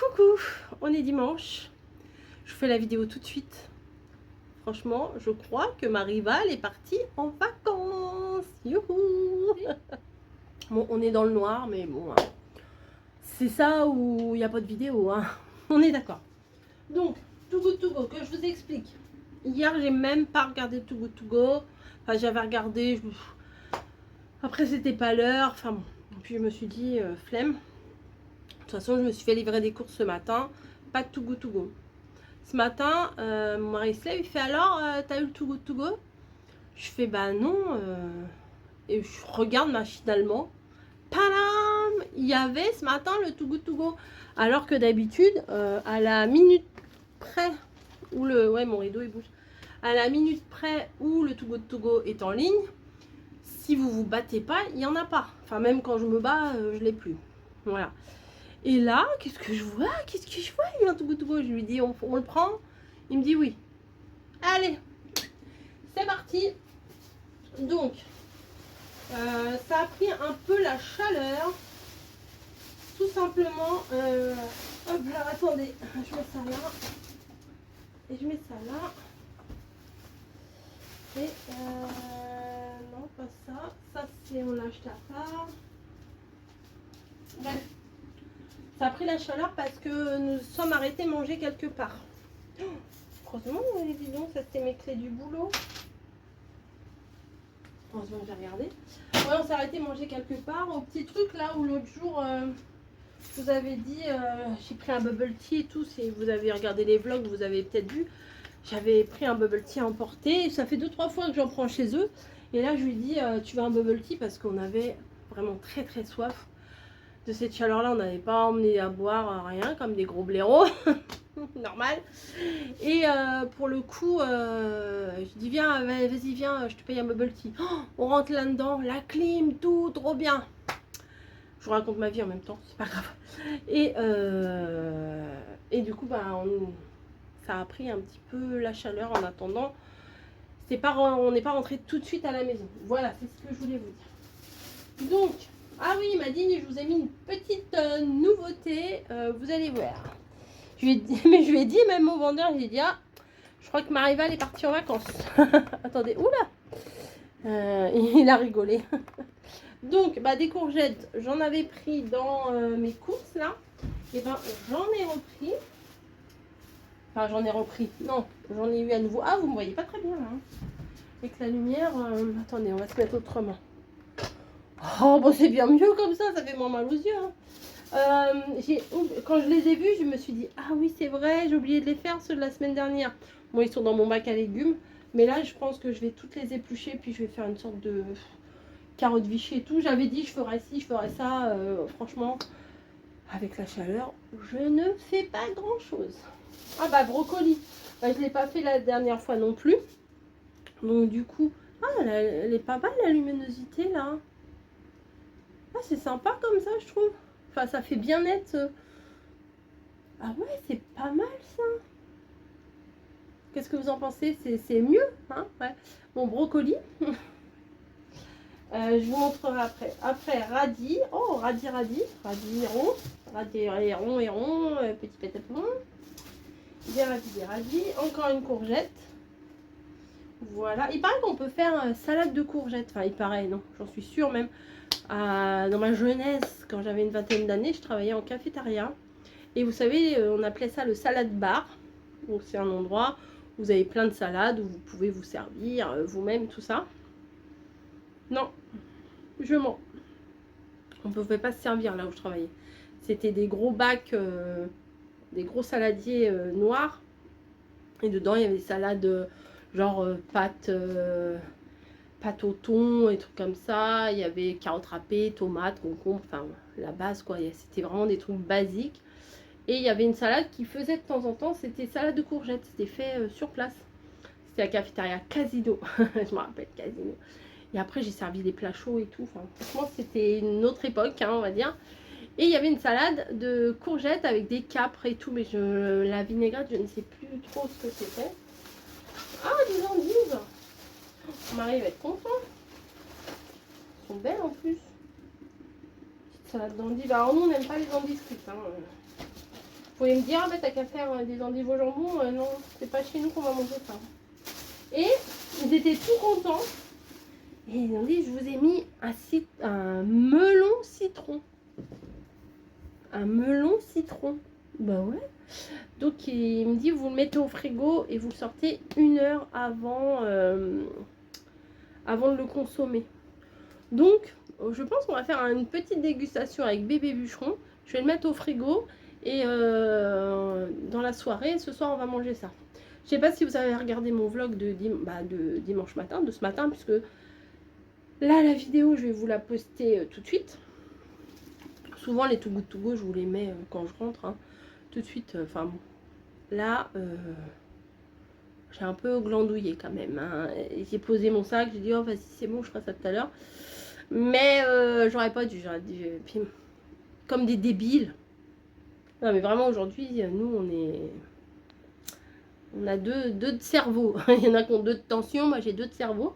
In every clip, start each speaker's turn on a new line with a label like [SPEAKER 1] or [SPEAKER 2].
[SPEAKER 1] Coucou, on est dimanche. Je fais la vidéo tout de suite. Franchement, je crois que ma rivale est partie en vacances. Youhou. Bon, on est dans le noir, mais bon, hein. C'est ça où il n'y a pas de vidéo, hein. On est d'accord. Donc, Too Good To Go, que je vous explique. Hier, j'ai même pas regardé Too Good To Go. Enfin, j'avais regardé. Après, c'était pas l'heure. Enfin bon. Puis je me suis dit, flemme. De toute façon, je me suis fait livrer des courses ce matin. Pas de Too Good To Go. Ce matin, mon mari se lève, il fait alors, t'as eu le Too Good To Go? Je fais bah non. Et je regarde machinalement. Padam! Il y avait ce matin le Too Good To Go. Alors que d'habitude, à la minute près où le. Ouais, mon rideau il bouge. À la minute près où le Too Good To Go est en ligne, si vous vous battez pas, il n'y en a pas. Enfin, même quand je me bats, je l'ai plus. Voilà. Et là, qu'est-ce que je vois? Qu'est-ce que je vois? Il y a un Too Good To Go. Je lui dis, on le prend? Il me dit oui. Allez, c'est parti. Donc, ça a pris un peu la chaleur. Tout simplement. Hop là, attendez. Je mets ça là. Et je mets ça là. Et non, pas ça. Ça, c'est on l'a acheté à part. Bref. Ça a pris la chaleur parce que nous sommes arrêtés manger quelque part. Heureusement, dis donc, ça c'était mes clés du boulot. Heureusement que j'ai regardé. Ouais, on s'est arrêté manger quelque part. Au petit truc là où l'autre jour, je vous avais dit, j'ai pris un bubble tea et tout. Si vous avez regardé les vlogs, vous avez peut-être vu. J'avais pris un bubble tea à emporter. Ça fait 2-3 fois que j'en prends chez eux. Et là, je lui dis, tu veux un bubble tea? Parce qu'on avait vraiment très très soif. De cette chaleur-là, on n'avait pas emmené à boire rien, comme des gros blaireaux. Normal. Et pour le coup, je dis viens, vas-y, viens, je te paye un bubble tea. Oh, on rentre là-dedans, la clim, tout, trop bien. Je vous raconte ma vie en même temps, c'est pas grave. Et du coup, bah, ça a pris un petit peu la chaleur en attendant. On n'est pas rentré tout de suite à la maison. Voilà, c'est ce que je voulais vous dire. Donc, ah oui, il m'a dit, je vous ai mis une petite nouveauté, vous allez voir. Mais je lui ai dit, même au vendeur, j'ai dit, ah, je crois que ma rivale est partie en vacances. Attendez, oula, il a rigolé. Donc, bah, des courgettes, j'en avais pris dans mes courses, là. Et ben, j'en ai repris. Enfin, j'en ai repris. Non, j'en ai eu à nouveau. Ah, vous me voyez pas très bien, là. Hein. Avec la lumière, attendez, on va se mettre autrement. Oh, bon, c'est bien mieux comme ça fait moins mal aux yeux. Hein. Quand je les ai vus, je me suis dit, ah oui, c'est vrai, j'ai oublié de les faire, ceux de la semaine dernière. Bon, ils sont dans mon bac à légumes. Mais là, je pense que je vais toutes les éplucher, puis je vais faire une sorte de carotte Vichy et tout. J'avais dit, je ferais ci, je ferais ça. Franchement, avec la chaleur, je ne fais pas grand-chose. Ah bah, brocoli. Bah, je ne l'ai pas fait la dernière fois non plus. Donc, du coup, ah, elle est pas mal, la luminosité, là. Ah, c'est sympa comme ça, je trouve. Enfin, ça fait bien net. Ah ouais, c'est pas mal, ça. Qu'est-ce que vous en pensez? C'est mieux, hein? Ouais. Bon, brocoli. Je vous montrerai après. Après, radis. Oh, radis rond. Radis rond, petit pétapon. Des radis. Encore une courgette. Voilà. Il paraît qu'on peut faire salade de courgettes. Enfin, il paraît, non, j'en suis sûre même. Dans ma jeunesse, quand j'avais une vingtaine d'années, je travaillais en cafétéria. Et vous savez, on appelait ça le salade bar. Donc, c'est un endroit où vous avez plein de salades, où vous pouvez vous servir vous-même, tout ça. Non, je mens. On ne pouvait pas se servir là où je travaillais. C'était des gros bacs, des gros saladiers noirs. Et dedans, il y avait des salades genre pâte au thon et trucs comme ça. Il y avait carottes râpées, tomates, concombres, enfin la base quoi. C'était vraiment des trucs basiques. Et il y avait une salade qui faisait de temps en temps, c'était salade de courgettes. C'était fait sur place. C'était la cafétéria Casino. Je me rappelle Casino. Et après, j'ai servi des plats chauds et tout. Enfin, franchement, c'était une autre époque, hein, on va dire. Et il y avait une salade de courgettes avec des capres et tout. Mais la vinaigrette, je ne sais plus trop ce que c'était. Ah, des endives. Mon mari va être content. Elles sont belles en plus. Petite salade d'endives. Alors nous, on n'aime pas les endives frites. Hein. pouvez me dire, ah, bah, t'as qu'à faire des endives au jambon. Non, c'est pas chez nous qu'on va manger ça. Et ils étaient tout contents. Et ils ont dit, je vous ai mis un melon citron. Un melon citron. Bah ouais. Donc il me dit, vous le mettez au frigo et vous le sortez 1 heure avant de le consommer. Donc je pense qu'on va faire une petite dégustation avec bébé bûcheron. Je vais le mettre au frigo et dans la soirée, ce soir on va manger ça. Je sais pas si vous avez regardé mon vlog de dimanche matin, de ce matin, puisque là la vidéo je vais vous la poster tout de suite. Souvent les Too Good To Go je vous les mets quand je rentre, hein, tout de suite. Enfin bon, là j'ai un peu glandouillé quand même, hein. J'ai posé mon sac, j'ai dit oh vas-y c'est bon, je ferai ça tout à l'heure. Mais j'aurais pas dû, puis, comme des débiles. Non mais vraiment aujourd'hui, nous on a deux de cerveau. Il y en a qui ont 2 de tension, moi j'ai 2 de cerveau.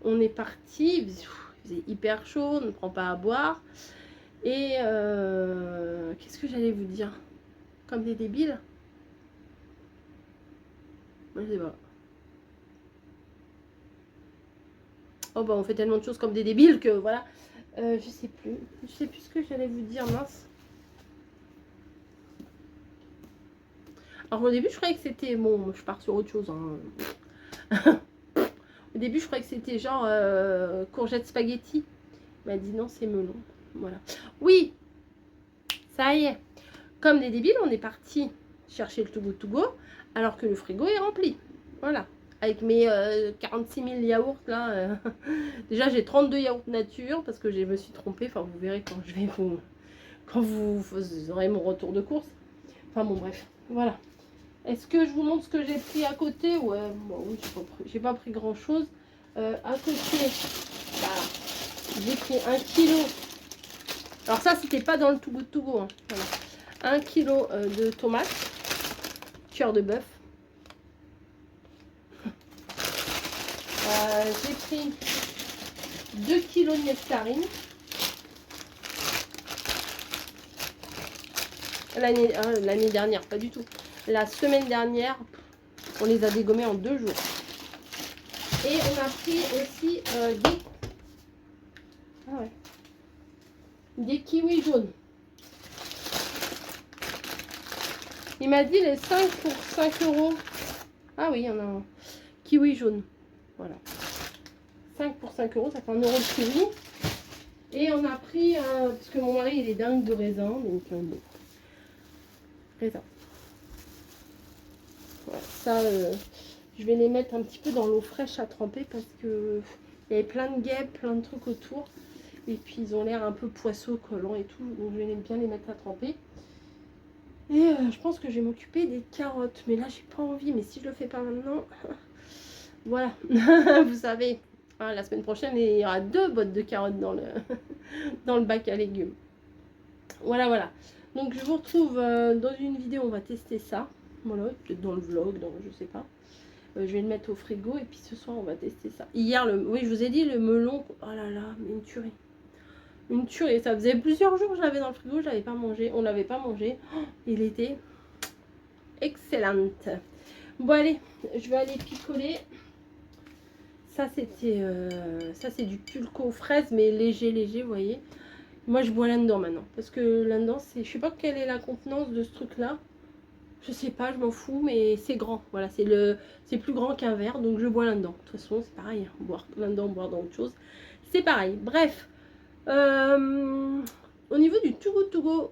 [SPEAKER 1] On est parti, il faisait hyper chaud, on ne prend pas à boire. Et qu'est-ce que j'allais vous dire? Comme des débiles? Moi je sais pas. Oh bah on fait tellement de choses comme des débiles que voilà. Je sais plus. Je sais plus ce que j'allais vous dire, mince. Alors au début je croyais que c'était... Bon, je pars sur autre chose. Hein. Au début je croyais que c'était genre courgette spaghetti. Il m'a dit non, c'est melon. Voilà. Oui, ça y est. Comme des débiles, on est parti chercher le Too Good To Go alors que le frigo est rempli. Voilà. Avec mes 46 000 yaourts là. Déjà j'ai 32 yaourts nature parce que je me suis trompée. Enfin vous verrez quand je vais vous... Quand vous aurez mon retour de course. Enfin bon bref. Voilà. Est-ce que je vous montre ce que j'ai pris à côté? Ouais, bon, oui, j'ai pas pris grand chose. À côté, bah, j'ai pris 1 kilo. Alors ça c'était pas dans le Too Good To Go, hein. Voilà. 1 kilo de tomates, cœur de bœuf. J'ai pris 2 kilos de nectarines. L'année dernière, pas du tout. La semaine dernière, on les a dégommés en 2 jours. Et on a pris aussi des kiwis jaunes. Il m'a dit les 5 pour 5 euros. Ah oui, il y en a un. Kiwi jaune. Voilà. 5 pour 5 euros, ça fait 1 euro de kiwi. Et on a pris, parce que mon mari il est dingue de raisin, donc bon. Raisin. Voilà, ça, je vais les mettre un petit peu dans l'eau fraîche à tremper parce que il y avait plein de guêpes, plein de trucs autour. Et puis ils ont l'air un peu poisseaux, collants et tout. Donc je vais bien les mettre à tremper. Et je pense que je vais m'occuper des carottes. Mais là j'ai pas envie. Mais si je le fais pas maintenant... Voilà. Vous savez, hein, la semaine prochaine il y aura 2 boîtes de carottes dans le bac à légumes. Voilà, voilà. Donc je vous retrouve dans une vidéo. On va tester ça. Voilà, peut-être dans le vlog, je sais pas. Je vais le mettre au frigo et puis ce soir on va tester ça. Hier, oui, je vous ai dit le melon. Oh là là, mais une tuerie. Une tuerie. Ça faisait plusieurs jours que je l'avais dans le frigo, je l'avais pas mangé. On l'avait pas mangé. Oh, il était excellent. Bon allez, je vais aller picoler. Ça c'était, ça c'est du pulco fraise mais léger, vous voyez. Moi je bois là-dedans maintenant parce que là-dedans c'est, je sais pas quelle est la contenance de ce truc là. Je sais pas, je m'en fous, mais c'est grand. Voilà, c'est plus grand qu'un verre, donc je bois là-dedans. De toute façon, c'est pareil, hein, boire là-dedans, boire dans autre chose, c'est pareil. Bref, au niveau du Too Good To Go,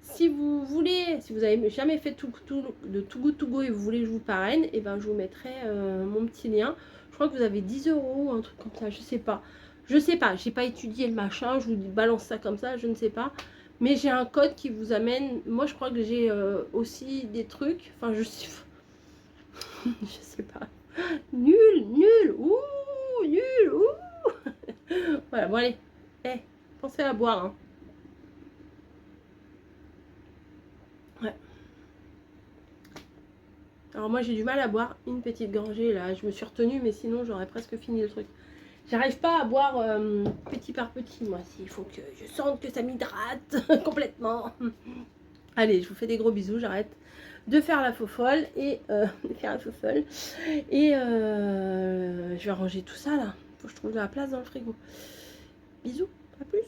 [SPEAKER 1] si vous voulez, si vous avez jamais fait de Too Good To Go et vous voulez que je vous parraine, et ben je vous mettrai mon petit lien. Je crois que vous avez 10 euros, un truc comme ça, je sais pas. Je sais pas, j'ai pas étudié le machin, je vous balance ça comme ça, je ne sais pas. Mais j'ai un code qui vous amène. Moi, je crois que j'ai aussi des trucs. Enfin, je sais. Je sais pas. Nul, ouh, nul, ouh. Voilà, bon, allez. Pensez à boire, hein. Ouais. Alors, moi, j'ai du mal à boire une petite gorgée, là. Je me suis retenue, mais sinon, j'aurais presque fini le truc. J'arrive pas à boire petit par petit, moi. Il faut que je sente que ça m'hydrate complètement. Allez, je vous fais des gros bisous. J'arrête de faire la faux folle et je vais ranger tout ça là. Faut que je trouve de la place dans le frigo. Bisous, à plus.